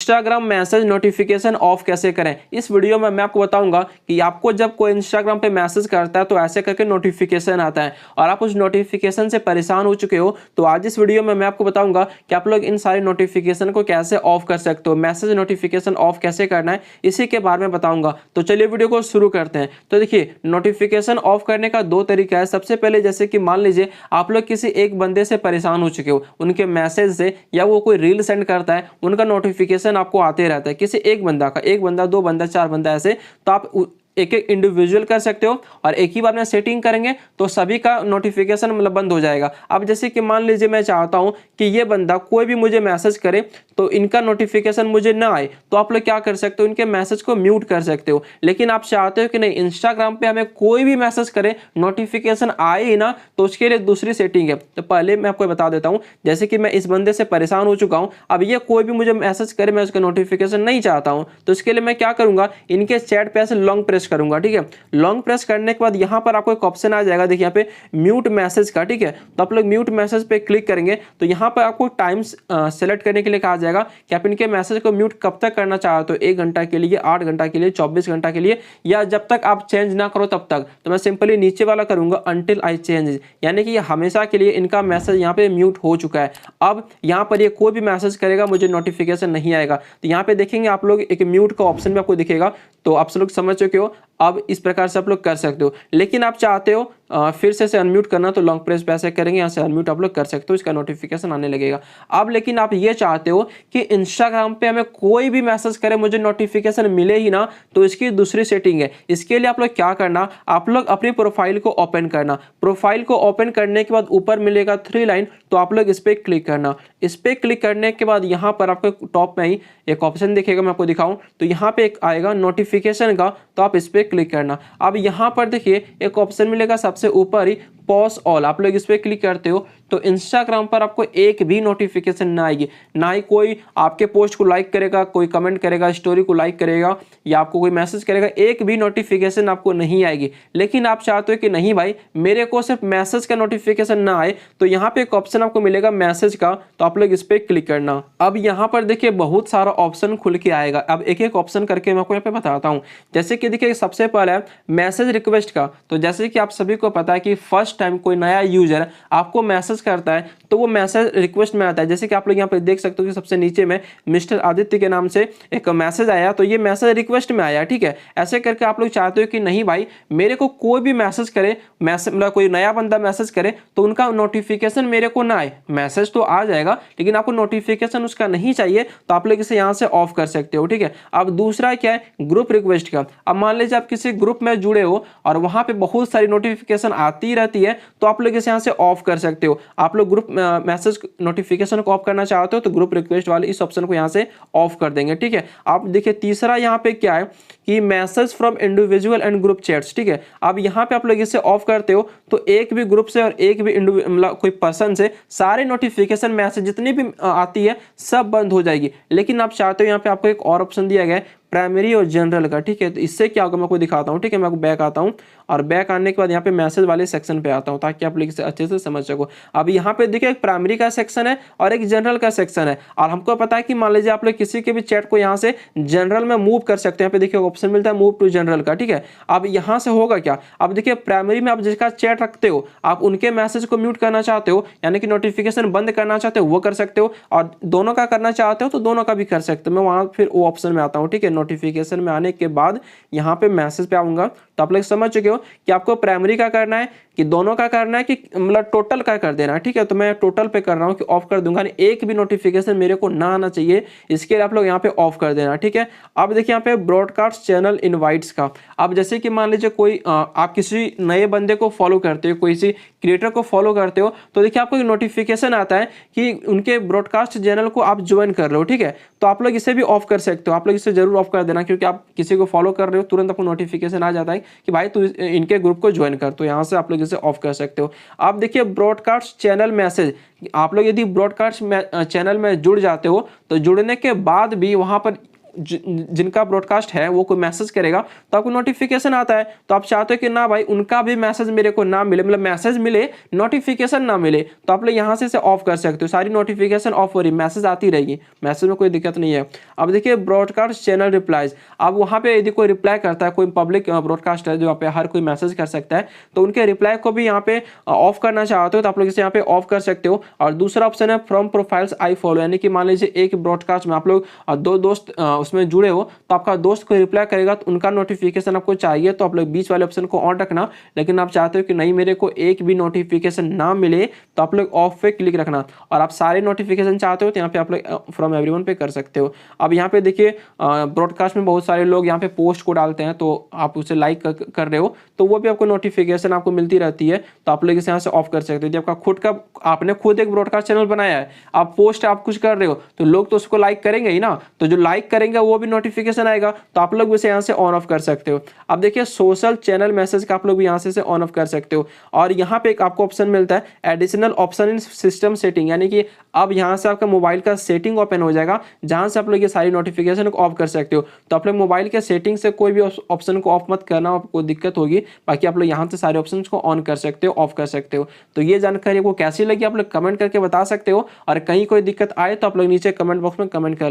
Instagram message notification of कैसे करें। इस वीडियो में मैं आपको बताऊंगा कि आपको जब कोई इंस्टाग्राम पे मैसेज करता है तो ऐसे करके नोटिफिकेशन आता है और आप उस नोटिफिकेशन से परेशान हो चुके हो, तो आज इस वीडियो में मैं आपको बताऊंगा कि आप लोग इन सारी नोटिफिकेशन को कैसे ऑफ कर सकते हो, मैसेज नोटिफिकेशन ऑफ कैसे करना है इसी के बारे में बताऊंगा। तो चलिए वीडियो को शुरू करते हैं। तो देखिए, नोटिफिकेशन ऑफ करने का दो तरीका है। सबसे पहले जैसे कि मान लीजिए आप लोग किसी एक बंदे से परेशान हो चुके हो, उनके मैसेज से, या वो कोई रील सेंड करता है, उनका नोटिफिकेशन आपको आते रहता है, किसी एक बंदा का, एक बंदा, दो बंदा, चार बंदा, ऐसे। तो आप एक एक इंडिविजुअल कर सकते हो और एक ही बार में सेटिंग करेंगे तो सभी का नोटिफिकेशन मतलब बंद हो जाएगा। अब जैसे कि मान लीजिए मैं चाहता हूं कि ये बंदा कोई भी मुझे मैसेज करे तो इनका नोटिफिकेशन मुझे ना आए, तो आप लोग क्या कर सकते हो, इनके मैसेज को म्यूट कर सकते हो। लेकिन आप चाहते हो कि नहीं, इंस्टाग्राम पे हमें कोई भी मैसेज करे नोटिफिकेशन आए ही ना, तो उसके लिए दूसरी सेटिंग है। तो पहले मैं आपको बता देता हूं, जैसे कि मैं इस बंदे से परेशान हो चुका हूं, अब ये कोई भी मुझे मैसेज करे, मैं उसका नोटिफिकेशन नहीं चाहता हूं, तो इसके लिए मैं क्या करूंगा, इनके चैट पे ऐसे लॉन्ग प्रेस करूंगा। ठीक है, लॉन्ग प्रेस करने के बाद यहाँ पर आपको एक ऑप्शन आ जाएगा, देखिए यहाँ पे म्यूट मैसेज का। ठीक है, तो आप लोग म्यूट मैसेज पे क्लिक करेंगे तो यहाँ पर आपको टाइम सेलेक्ट करने के लिए कहा जाएगा कि आप इनके मैसेज को म्यूट कब तक करना चाहते हो, 1 घंटा के लिए, 8 घंटा के लिए, 24 घंटा के लिए, या जब तक आप चेंज ना करो तब तक। तो मैं सिंपली नीचे वाला करूंगा अनटिल आई चेंज, यानी कि ये हमेशा के लिए इनका मैसेज यहाँ पे म्यूट हो चुका है। अब यहाँ पर ये कोई भी मैसेज करेगा मुझे नोटिफिकेशन नहीं आएगा। तो यहाँ पे देखेंगे आप लोग एक म्यूट का ऑप्शन भी आपको दिखेगा, तो आप लोग समझ चुके हो। अब इस प्रकार से आप लोग कर सकते हो। लेकिन आप चाहते हो फिर से अनम्यूट करना, तो लॉन्ग प्रेस पे ऐसे करेंगे, यहाँ से अनम्यूट आप लोग कर सकते हो, इसका नोटिफिकेशन आने लगेगा। अब लेकिन आप ये चाहते हो कि इंस्टाग्राम पे हमें कोई भी मैसेज करे मुझे नोटिफिकेशन मिले ही ना, तो इसकी दूसरी सेटिंग है। इसके लिए आप लोग क्या करना, आप लोग अपनी प्रोफाइल को ओपन करना। प्रोफाइल को ओपन करने के बाद ऊपर मिलेगा 3 लाइन, तो आप लोग इस पर क्लिक करना। इस पर क्लिक करने के बाद यहाँ पर आपको टॉप में ही एक ऑप्शन दिखेगा, मैं आपको दिखाऊं तो यहाँ पे एक आएगा नोटिफिकेशन का, तो आप इस पर क्लिक करना। अब यहाँ पर देखिए एक ऑप्शन मिलेगा सबसे ऊपर ही, पॉज ऑल, आप लोग इस पर क्लिक करते हो तो इंस्टाग्राम पर आपको एक भी नोटिफिकेशन ना आएगी, ना ही कोई आपके पोस्ट को लाइक करेगा, कोई कमेंट करेगा, स्टोरी को लाइक करेगा, या आपको कोई मैसेज करेगा, एक भी नोटिफिकेशन आपको नहीं आएगी। लेकिन आप चाहते हो कि नहीं भाई, मेरे को सिर्फ मैसेज का नोटिफिकेशन ना आए, तो यहाँ पे एक ऑप्शन आपको मिलेगा मैसेज का, तो आप लोग इस पर क्लिक करना। अब यहाँ पर देखिए बहुत सारा ऑप्शन खुल के आएगा। अब एक एक ऑप्शन करके मैं आपको यहाँ पे बताता हूँ। जैसे कि देखिए सबसे पहले है मैसेज रिक्वेस्ट का। तो जैसे कि आप सभी को पता है कि फर्स्ट टाइम कोई नया यूजर आपको मैसेज करता है तो वो मैसेज रिक्वेस्ट में आता है। जैसे कि आप लोग यहाँ पे देख सकते हो कि सबसे नीचे में मिस्टर आदित्य के नाम से एक मैसेज आया, तो ये मैसेज रिक्वेस्ट में आया। ठीक है, ऐसे करके आप लोग चाहते हो कि नहीं भाई, मेरे को कोई भी मैसेज करे, मैसेज मतलब कोई नया बंदा मैसेज करे तो उनका नोटिफिकेशन मेरे को ना आए। मैसेज तो आ जाएगा लेकिन आपको नोटिफिकेशन उसका नहीं चाहिए, तो आप लोग इसे यहाँ से ऑफ कर सकते हो। ठीक है, अब दूसरा क्या है, ग्रुप रिक्वेस्ट का। अब मान लीजिए आप किसी ग्रुप में जुड़े हो और वहां पे बहुत सारी नोटिफिकेशन आती रहती है, तो आप लोग इसे यहाँ से ऑफ कर सकते हो। आप लोग ग्रुप मैसेज नोटिफिकेशन को ऑफ करना चाहते हो तो ग्रुप रिक्वेस्ट वाले इस ऑप्शन को यहाँ से ऑफ कर देंगे। ठीक है, आप देखिए तीसरा यहाँ पे क्या है कि message from individual and group chats. ठीक है, अब यहाँ पे आप लोग इसे ऑफ करते हो तो एक भी ग्रुप से और एक भी मतलब कोई पर्सन से सारे नोटिफिकेशन मैसेज जितनी भी आती है सब बंद हो जाएगी। लेकिन आप चाहते हो यहाँ पे आपको एक और ऑप्शन दिया गया है प्राइमरी और जनरल का। ठीक है, तो इससे क्या होगा मैं आपको दिखाता हूँ। ठीक है, मैं आपको बैक आता हूँ और बैक आने के बाद यहाँ पे मैसेज वाले सेक्शन पे आता हूँ ताकि आप लोग इसे अच्छे से समझ सको। अब यहाँ पे देखिए एक प्राइमरी का सेक्शन है और एक जनरल का सेक्शन है, और हमको पता है कि मान लीजिए आप लोग किसी के भी चैट को यहाँ से जनरल में मूव कर सकते हैं। यहाँ पे देखिए ऑप्शन मिलता है मूव टू जनरल का। ठीक है, अब यहाँ से होगा क्या, अब देखिए प्राइमरी में आप जिसका चैट रखते हो, आप उनके मैसेज को म्यूट करना चाहते हो, यानी कि नोटिफिकेशन बंद करना चाहते हो वो कर सकते हो, और दोनों का करना चाहते हो तो दोनों का भी कर सकते हो। मैं वहाँ फिर वो ऑप्शन में आता हूँ। ठीक है, नोटिफिकेशन में आने के बाद यहाँ पे मैसेज पे आऊंगा, तो आप लोग समझ चुके हो कि आपको प्राइमरी का करना है कि दोनों का करना है कि मतलब टोटल का कर देना है। ठीक है, तो मैं टोटल पे कर रहा हूँ कि ऑफ कर दूंगा, एक भी नोटिफिकेशन मेरे को ना आना चाहिए, इसके लिए आप लोग यहाँ पे ऑफ कर देना। ठीक है, अब देखिए यहाँ पे ब्रॉडकास्ट चैनल इनवाइट्स का। अब जैसे कि मान लीजिए कोई आप किसी नए बंदे को फॉलो करते हो, कोई सी क्रिएटर को फॉलो करते हो, तो देखिए आपको नोटिफिकेशन आता है कि उनके ब्रॉडकास्ट चैनल को आप ज्वाइन कर रहे हो। ठीक है, तो आप लोग इसे भी ऑफ कर सकते हो। आप लोग इसे जरूर ऑफ कर देना, क्योंकि आप किसी को फॉलो कर रहे हो तुरंत आपको नोटिफिकेशन आ जाता है कि भाई तू इनके ग्रुप को ज्वाइन कर, तो यहाँ से आप लोग इसे ऑफ कर सकते हो। आप देखिए ब्रॉडकास्ट चैनल मैसेज, आप लोग यदि ब्रॉडकास्ट चैनल में जुड़ जाते हो तो जुड़ने के बाद भी वहां पर जिनका ब्रॉडकास्ट है वो कोई मैसेज करेगा तो आपको नोटिफिकेशन आता है। तो आप चाहते हो कि ना भाई उनका भी मैसेज मेरे को ना मिले, मतलब मैसेज मिले नोटिफिकेशन ना मिले, तो आप लोग यहाँ से इसे ऑफ कर सकते हो। सारी नोटिफिकेशन ऑफ हो रही, मैसेज आती रहेगी, मैसेज में कोई दिक्कत नहीं है। अब देखिए ब्रॉडकास्ट चैनल रिप्लाईज, अब वहाँ पे यदि कोई रिप्लाई करता है, कोई पब्लिक ब्रॉडकास्ट है जो यहाँ पे हर कोई मैसेज कर सकता है, तो उनके रिप्लाई को भी यहाँ पे ऑफ करना चाहते हो तो आप लोग इसे यहाँ पे ऑफ कर सकते हो। और दूसरा ऑप्शन है फ्रॉम प्रोफाइल्स आई फॉलो, यानी कि मान लीजिए एक ब्रॉडकास्ट में आप लोग दो दोस्त उसमें जुड़े हो, तो आपका दोस्त कोई रिप्लाई करेगा तो उनका नोटिफिकेशन आपको चाहिए, तो आप लोग बीच वाले ऑप्शन को ऑन रखना। लेकिन आप चाहते हो कि नहीं मेरे को एक भी नोटिफिकेशन ना मिले, तो आप लोग ऑफ पे क्लिक रखना। और आप सारे नोटिफिकेशन चाहते हो तो यहाँ पे आप लोग फ्रॉम एवरीवन पे कर सकते हो। अब यहाँ पे देखिए ब्रॉडकास्ट में बहुत सारे लोग यहाँ पे पोस्ट को डालते हैं, तो आप उसे लाइक कर रहे हो तो वो भी आपको नोटिफिकेशन आपको मिलती रहती है, तो आप लोग इसे यहाँ से ऑफ कर सकते हो। यदि आपका खुद का, आपने खुद एक ब्रॉडकास्ट चैनल बनाया है, आप पोस्ट आप कुछ कर रहे हो तो लोग तो उसको लाइक करेंगे ही ना, तो जो लाइक करेंगे वो भी नोटिफिकेशन आएगा, तो आप लोग इसे यहाँ से ऑन ऑफ कर सकते हो। अब देखिए सोशल चैनल मैसेज का आप लोग भी यहाँ से ऑन ऑफ कर सकते हो। और यहाँ पे एक आपको ऑप्शन मिलता है additional option in system setting, यानी कि अब यहाँ से आपका मोबाइल का सेटिंग ओपन हो जाएगा जहाँ से आप लोग ये सारी नोटिफिकेशन को ऑफ कर सकते हो। तो आप लोग मोबाइल के सेटिंग से कोई भी ऑप्शन को ऑफ मत करना, आपको दिक्कत होगी। बाकी आप लोग यहाँ से सारे ऑप्शन को ऑन कर सकते हो, ऑफ कर सकते हो। तो ये जानकारी आपको कैसी लगी आप लोग कमेंट करके बता सकते हो, और कहीं कोई दिक्कत आए तो आप लोग नीचे कमेंट बॉक्स में कमेंट कर